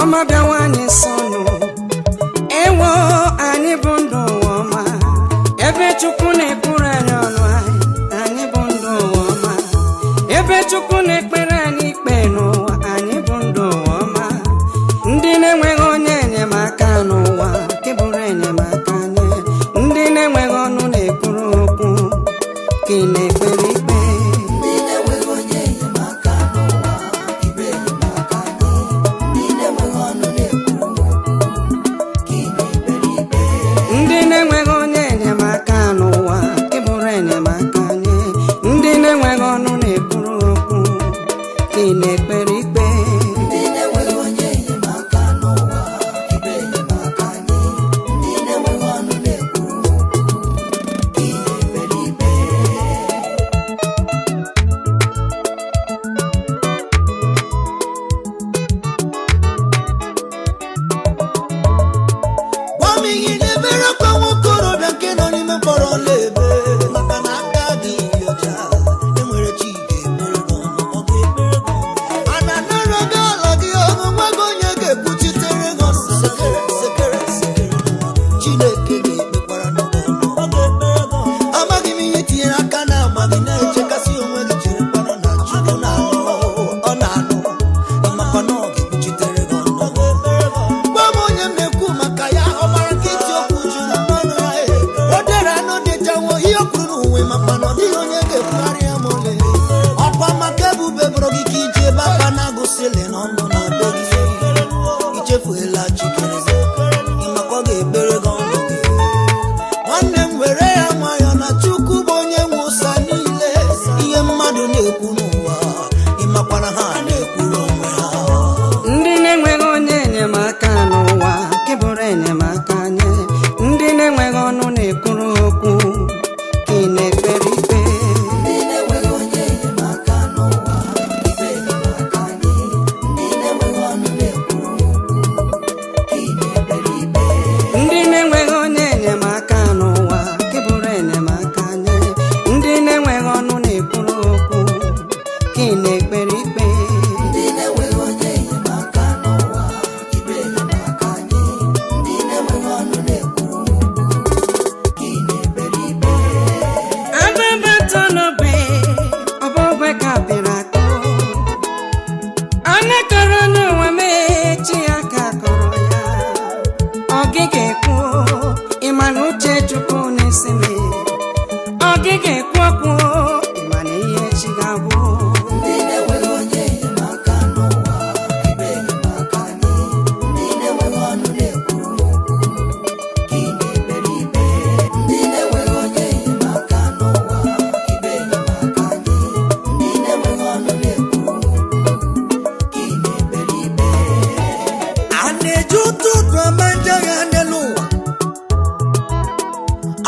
ọma bịawanye nsọnụ ewo anyị bụ ndụ ọma ebe Chukwu na-ekwuru anyị ọnụ anyị bụ ndụ ọma ebe Chukwu na-ekpere anyị ikpe n'ụwa anyị bụ ndụ ọma ndị na-enweghị onye enyemaka n'ụwa nke bụrụ enyemaka nye ndị na-enweghị ọnụ na-ekwuru okwu ka ị na-ekpere ikpe ndị na-enweghị onye enyemaka n'ụwa nke bụrụ enyemaka nye ndị na-enweghị ọnụ na-ekwuru okwu ka ị na-ekpere ikpe ndị na-enweghị onye enyemaka n'ụwa nke bụrụ enyemaka nye ndị na-enweghị ọnụ na-ekwuru okwu ka ị na-ekpere ikpe ndị na-enweghị onye enyemaka n'ụwa nke bụrụ enyemaka nye ndị na-enweghị ọnụ na-ekwuru okwu ka ị na-ekpere ikpe ababatonobe ọbọgwe ka bịara akọ onye kọrọ n'ụwa mee chi aka kọrọ ya ọgịga ekwu ịma na uche Chukwu na-esi mee ọgịga ekwu okwu ịma na ihe chi ga-abụ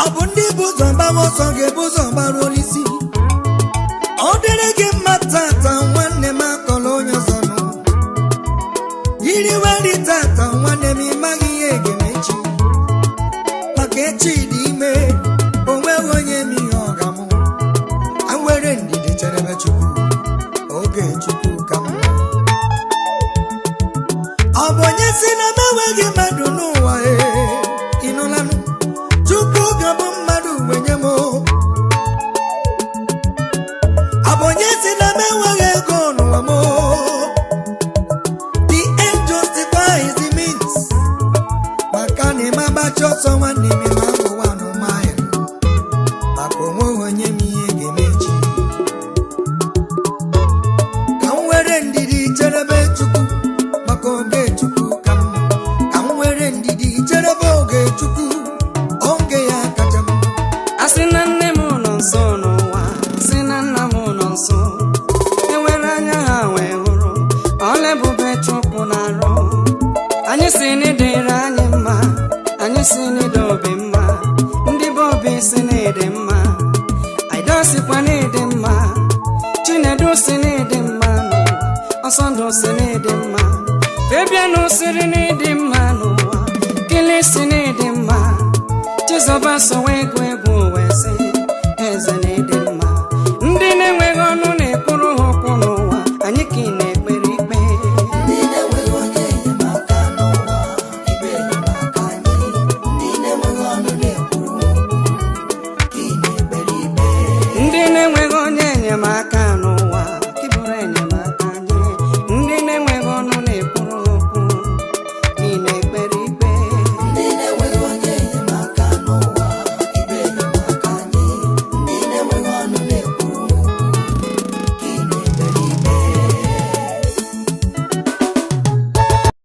ọ bụ ndị bụ ụzọ mgbawa ọsọ ga-ebu ụzọ gbara olisi ọ dịrị gị mma tata nwanne m akọla onye ọzọ nụ yiriwe nri tata nwanne m ịmaghị ihe ga-emechi maka echi dị ime onweghị onye m ihe ọ ga-amụ awere ndidi cherebe Chukwu oge Chukwu ka mma ọ bụ onye si na meweghị mmadụ n'ụwa ịnụlanụ Chukwu ga-abụ mmadụ wenye m ọ bụ onye si na meweghị ego n'ụwa m the end justifies the means maka na ịma gbachi ọsọ nwanne m ma ụwa n'ụmahịa maka onweghị onye m ihe ga-emechi ka m were ndidi cherebe Chukwu maka oge Chukwu ka mma ka m were ndidi cherebe oge Chukwu oge ya kacha mma asị na nne m nọ nso n'ụwa sị na nna m nọ nso enwere anya ha wee hụrụ ọla ebube Chukwu na-arụ anyị si n'ịdịrị anyị mma anyị si n'ịdị obi mma ndị bụ obi si n'ịdị mma Aịda sikwa n'ịdị mma Chinedu si n'ịdị mma n'ụwa Ọsọndụ si n'ịdị mma Fabiano siri n'ịdị mma n'ụwa Kili si n'ịdị mma Chizoba so egwu